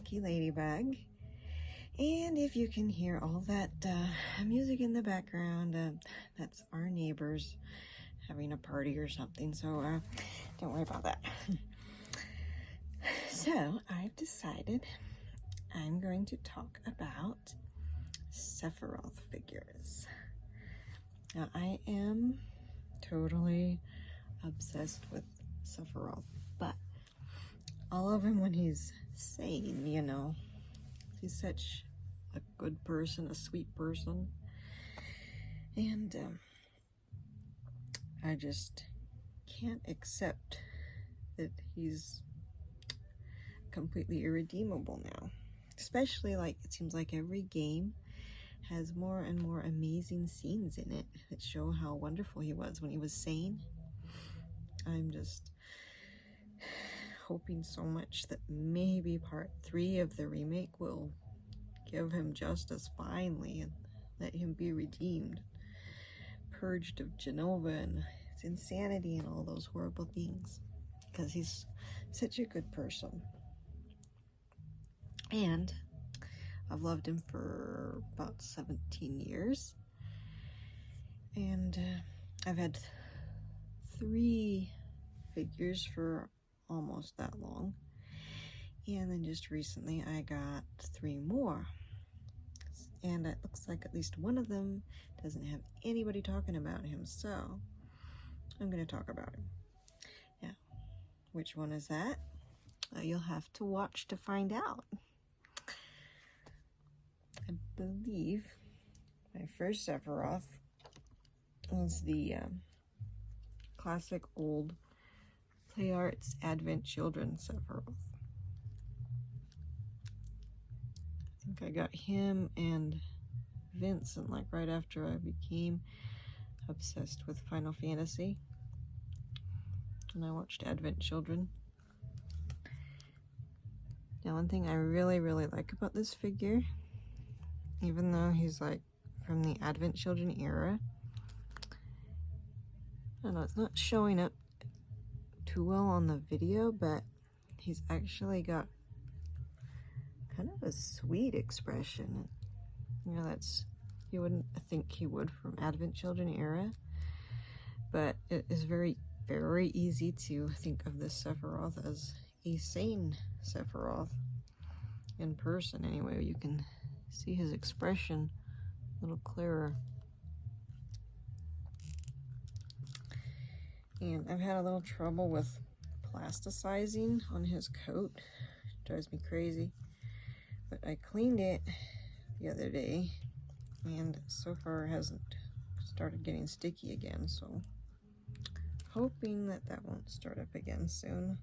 Lucky Ladybug. And if you can hear all that music in the background, that's our neighbors having a party or something, so don't worry about that. So I've decided I'm going to talk about Sephiroth figures. Now I am totally obsessed with Sephiroth, but all of him when he's sane, you know. He's such a good person, a sweet person, and I just can't accept that he's completely irredeemable now. Especially, like, it seems like every game has more and more amazing scenes in it that show how wonderful he was when he was sane. I'm just hoping so much that maybe part 3 of the remake will give him justice finally and let him be redeemed, purged of Genova and his insanity and all those horrible things, because he's such a good person. And I've loved him for about 17 years, and I've had 3 figures for almost that long, and then just recently I got 3 more, and it looks like at least one of them doesn't have anybody talking about him, so I'm going to talk about him. Now, which one is that? You'll have to watch to find out. I believe my first Sephiroth was the classic old Play Arts Advent Children Sephiroth. I think I got him and Vincent like right after I became obsessed with Final Fantasy, and I watched Advent Children. Now, one thing I really like about this figure, even though he's like from the Advent Children era, I know it's not showing up too well on the video, but he's actually got kind of a sweet expression. You know, that's, you wouldn't think he would from Advent Children era, but it is very easy to think of this Sephiroth as a sane Sephiroth in person. Anyway, you can see his expression a little clearer. And I've had a little trouble with plasticizing on his coat. It drives me crazy. But I cleaned it the other day, and so far it hasn't started getting sticky again, so hoping that that won't start up again soon.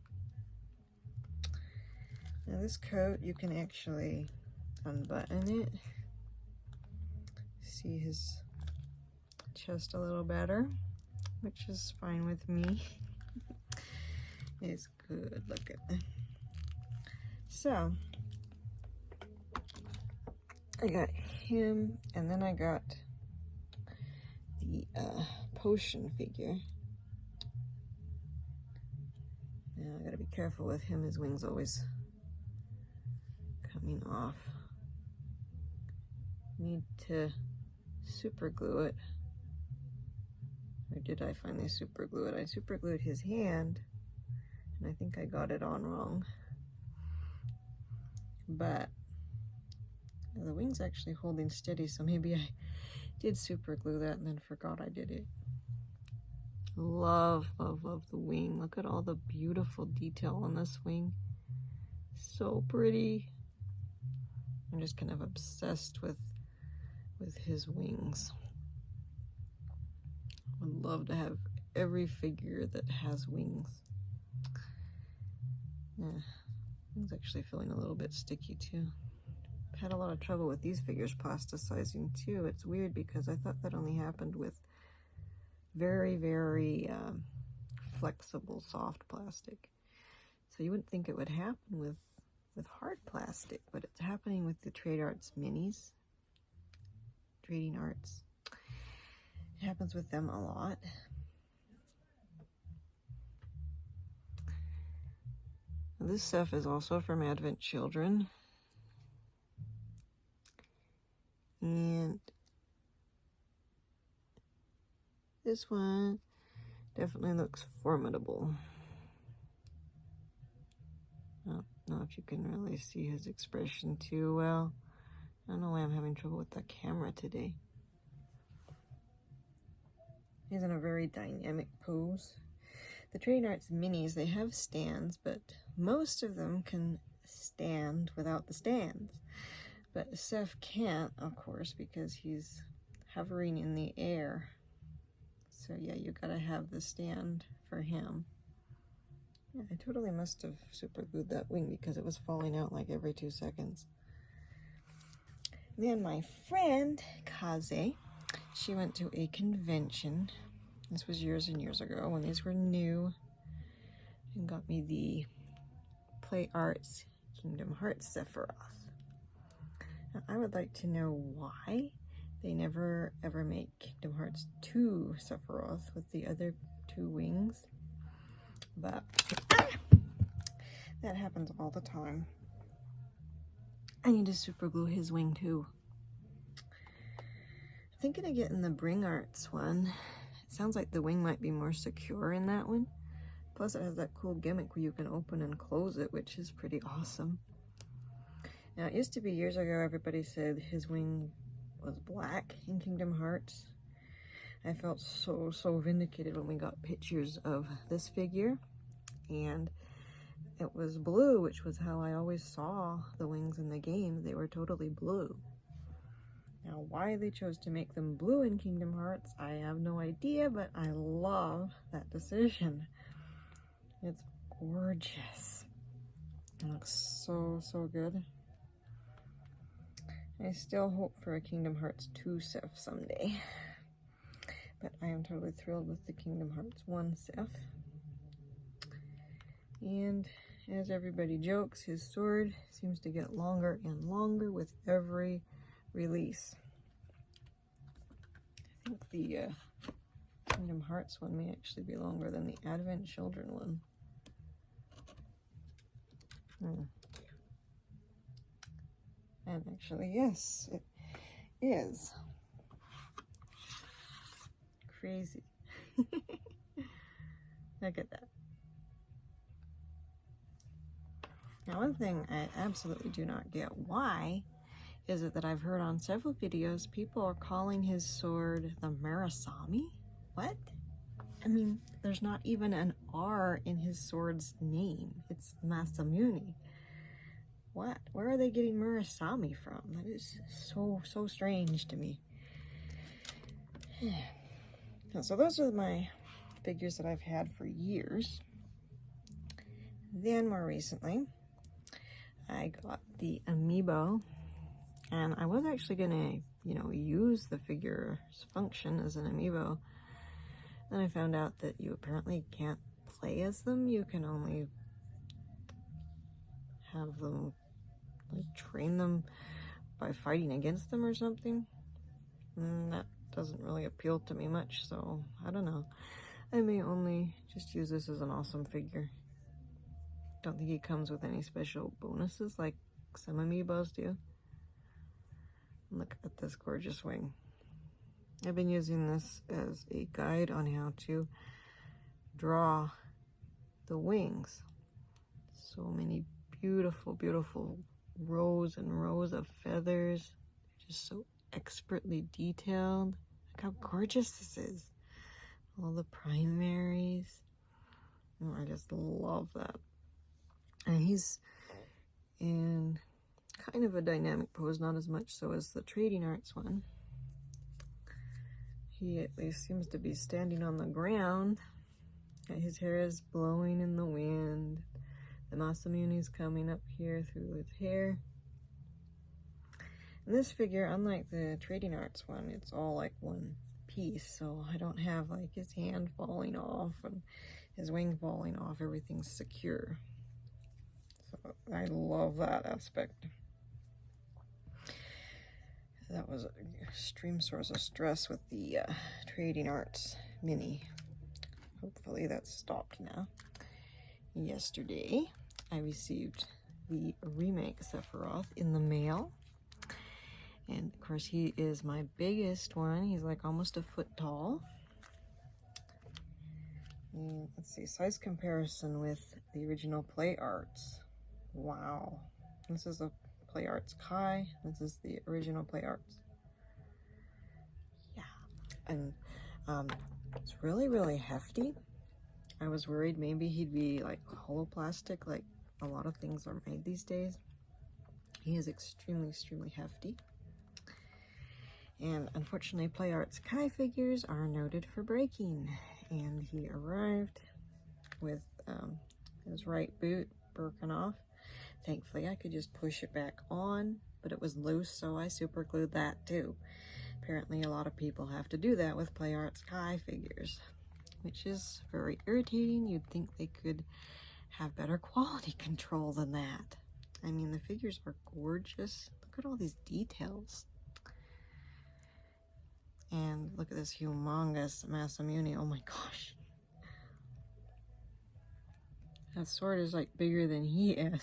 Now this coat, you can actually unbutton it. See his chest a little better, which is fine with me. It's good. Look at that. So I got him, and then I got the potion figure. Now I gotta be careful with him. His wings always coming off. Need to super glue it. Or did I finally super glue it? I super glued his hand, and I think I got it on wrong. But the wing's actually holding steady, so maybe I did super glue that and then forgot I did it. Love the wing. Look at all the beautiful detail on this wing. So pretty. I'm just kind of obsessed with his wings. I would love to have every figure that has wings. Yeah, it's actually feeling a little bit sticky too. I've had a lot of trouble with these figures plasticizing too. It's weird because I thought that only happened with very flexible soft plastic. So you wouldn't think it would happen with hard plastic, but it's happening with the Trade Arts minis. Trading Arts. It happens with them a lot. This stuff is also from Advent Children. And this one definitely looks formidable. I don't know if you can really see his expression too well. I don't know why I'm having trouble with the camera today. He's in a very dynamic pose. The Trading Arts minis, they have stands, but most of them can stand without the stands. But Seph can't, of course, because he's hovering in the air. So yeah, you gotta have the stand for him. Yeah, I totally must have super glued that wing because it was falling out like every 2 seconds. Then my friend, Kaze, she went to a convention. This was years and years ago when these were new, and got me the Play Arts Kingdom Hearts Sephiroth. Now, I would like to know why they never ever make Kingdom Hearts 2 Sephiroth with the other 2 wings, but that happens all the time. I need to super glue his wing too. I'm thinking of getting the Bring Arts one. It sounds like the wing might be more secure in that one. Plus it has that cool gimmick where you can open and close it, which is pretty awesome. Now, it used to be years ago, everybody said his wing was black in Kingdom Hearts. I felt so vindicated when we got pictures of this figure, and it was blue, which was how I always saw the wings in the game. They were totally blue. Now, why they chose to make them blue in Kingdom Hearts, I have no idea, but I love that decision. It's gorgeous. It looks so good. I still hope for a Kingdom Hearts 2 Seph someday. But I am totally thrilled with the Kingdom Hearts 1 Seph. And as everybody jokes, his sword seems to get longer and longer with every release. I think the Kingdom Hearts one may actually be longer than the Advent Children one. And actually, yes, it is. Crazy. Look at that. Now, one thing I absolutely do not get why is it that I've heard on several videos people are calling his sword the Murasame? What? I mean, there's not even an R in his sword's name. It's Masamune. What? Where are they getting Murasame from? That is so strange to me. So those are my figures that I've had for years. Then more recently, I got the Amiibo, and I was actually gonna, use the figure's function as an Amiibo. Then I found out that you apparently can't play as them. You can only have them, train them by fighting against them or something. And that doesn't really appeal to me much, so I don't know. I may only just use this as an awesome figure. Don't think he comes with any special bonuses like some Amiibos do. Look at this gorgeous wing. I've been using this as a guide on how to draw the wings. So many beautiful rows and rows of feathers. They're just so expertly detailed. Look how gorgeous this is. All the primaries. Oh, I just love that. And he's in kind of a dynamic pose, not as much so as the Trading Arts one. He at least seems to be standing on the ground. His hair is blowing in the wind. The Masamune's coming up here through his hair. And this figure, unlike the Trading Arts one, it's all like one piece, so I don't have like his hand falling off and his wing falling off. Everything's secure. So I love that aspect. That was an extreme source of stress with the Trading Arts mini. Hopefully that's stopped now. Yesterday, I received the Remake Sephiroth in the mail. And of course he is my biggest one. He's like almost a foot tall. And let's see, size comparison with the original Play Arts. Wow. This is a Play Arts Kai. This is the original Play Arts. Yeah. And it's really, really hefty. I was worried maybe he'd be like hollow plastic, like a lot of things are made these days. He is extremely, extremely hefty. And unfortunately, Play Arts Kai figures are noted for breaking. And he arrived with his right boot broken off. Thankfully, I could just push it back on, but it was loose, so I super glued that too. Apparently, a lot of people have to do that with Play Arts Kai figures, which is very irritating. You'd think they could have better quality control than that. I mean, the figures are gorgeous. Look at all these details. And look at this humongous Masamune. Oh my gosh. That sword is like bigger than he is.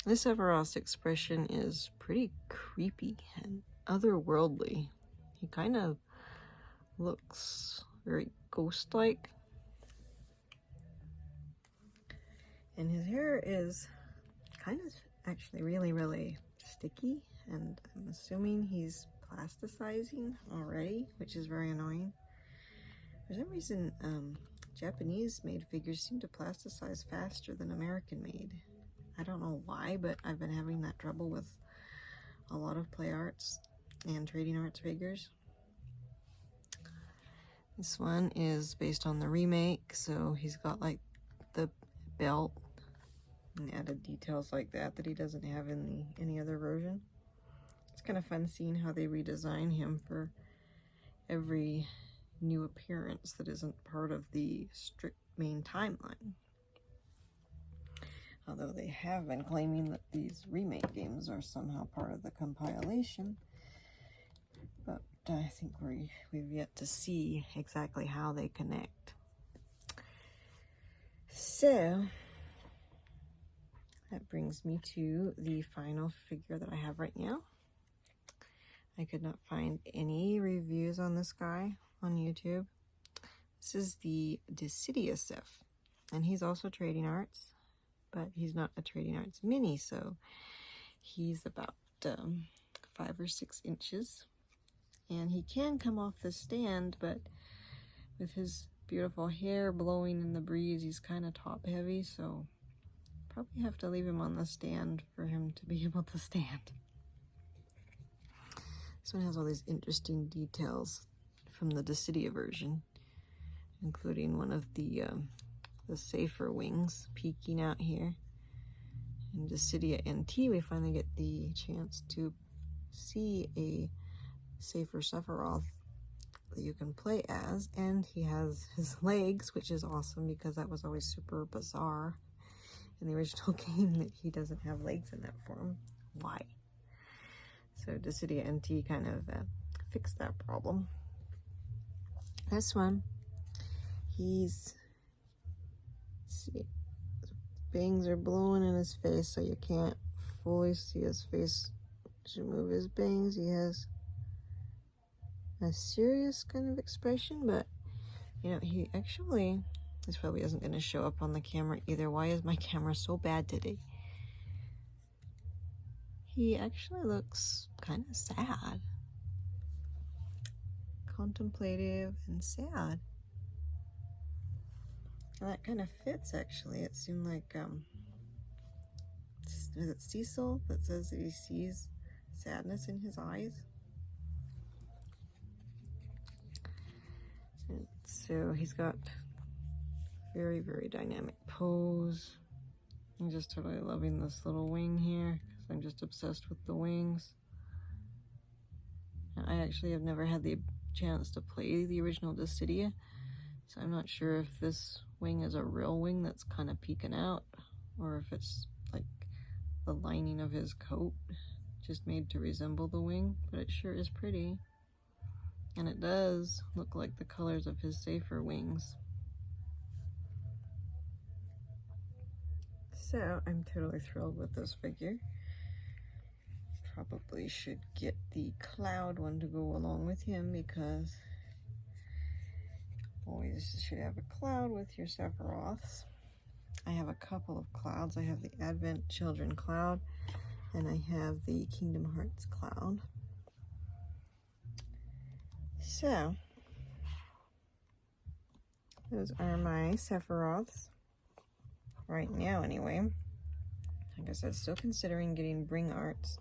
This Sephiroth's expression is pretty creepy and otherworldly. He kind of looks very ghost-like. And his hair is kind of actually really, really sticky. And I'm assuming he's plasticizing already, which is very annoying. For some reason, Japanese-made figures seem to plasticize faster than American-made. I don't know why, but I've been having that trouble with a lot of Play Arts and Trading Arts figures. This one is based on the remake, so he's got like the belt and added details like that that he doesn't have in any other version. It's kind of fun seeing how they redesign him for every new appearance that isn't part of the strict main timeline. Although they have been claiming that these remake games are somehow part of the compilation. But I think we've yet to see exactly how they connect. So, that brings me to the final figure that I have right now. I could not find any reviews on this guy on YouTube. This is the Dissidia Seph, and he's also Trading Arts, but he's not a Trading Arts mini, so he's about 5 or 6 inches. And he can come off the stand, but with his beautiful hair blowing in the breeze, he's kind of top heavy, so probably have to leave him on the stand for him to be able to stand. This one has all these interesting details from the Dissidia version, including one of the safer wings peeking out here. In Dissidia NT, we finally get the chance to see a safer Sephiroth that you can play as, and he has his legs, which is awesome because that was always super bizarre in the original game that he doesn't have legs in that form. Why? So Dissidia NT kind of fixed that problem. This one, he's, see, bangs are blowing in his face, so you can't fully see his face to move his bangs. He has a serious kind of expression, but you know, he actually, this probably isn't going to show up on the camera either. Why is my camera so bad today? He actually looks kind of sad, contemplative and sad. And that kind of fits, actually. It seemed like, is it Cecil that says that he sees sadness in his eyes? And so he's got very, very dynamic pose. I'm just totally loving this little wing here because I'm just obsessed with the wings. And I actually have never had the chance to play the original Dissidia, so I'm not sure if this wing is a real wing that's kind of peeking out, or if it's like the lining of his coat just made to resemble the wing, but it sure is pretty. And it does look like the colors of his safer wings. So I'm totally thrilled with this figure. probably should get the cloud one to go along with him, because always should have a cloud with your Sephiroths. I have a couple of clouds. I have the Advent Children cloud, and I have the Kingdom Hearts cloud. So, those are my Sephiroths. Right now, anyway. Like I said, still considering getting Bring Arts.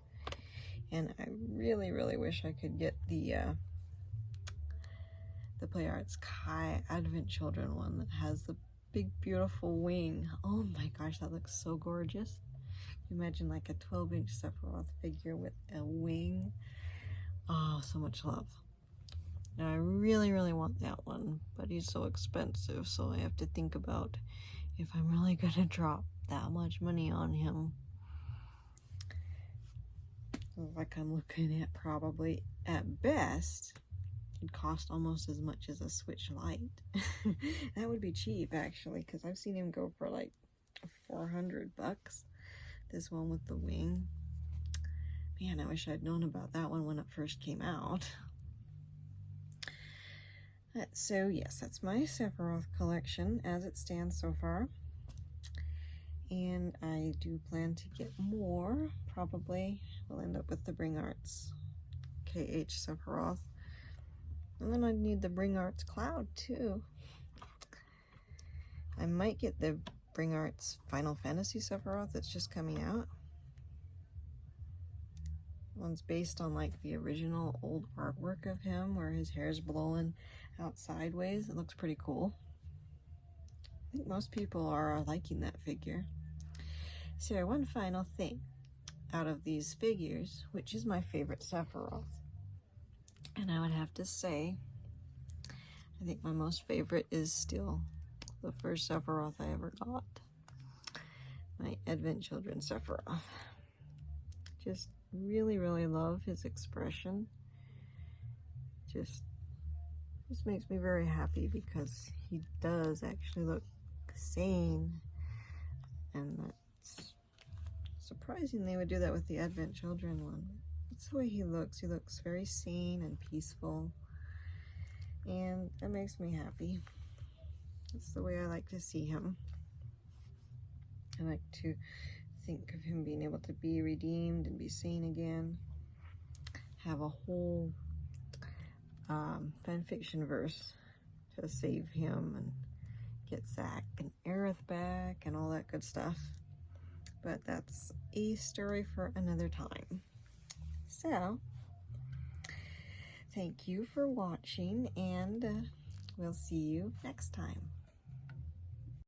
And I really, really wish I could get the Play Arts Kai Advent Children one that has the big, beautiful wing. Oh my gosh, that looks so gorgeous. Imagine like a 12-inch Sephiroth figure with a wing. Oh, so much love. Now, I really, really want that one, but he's so expensive, so I have to think about if I'm really gonna drop that much money on him. Like I'm looking at probably, at best, it'd cost almost as much as a Switch Lite. That would be cheap, actually, because I've seen him go for like $400. This one with the wing. Man, I wish I'd known about that one when it first came out. So yes, that's my Sephiroth collection as it stands so far. And I do plan to get more. Probably we'll end up with the Bring Arts KH Sephiroth. And then I'd need the Bring Arts Cloud too. I might get the Bring Arts Final Fantasy Sephiroth that's just coming out. One's based on like the original old artwork of him where his hair's blowing out sideways. It looks pretty cool. I think most people are liking that figure. So one final thing out of these figures, which is my favorite Sephiroth? And I would have to say, I think my most favorite is still the first Sephiroth I ever got. My Advent Children Sephiroth. Just really, really love his expression. Just makes me very happy because he does actually look sane. And that's surprising they would do that with the Advent Children one. That's the way he looks. He looks very sane and peaceful. And that makes me happy. That's the way I like to see him. I like to think of him being able to be redeemed and be seen again. Have a whole fanfiction verse to save him and get Zack and Aerith back and all that good stuff. But that's a story for another time. So, thank you for watching, and we'll see you next time.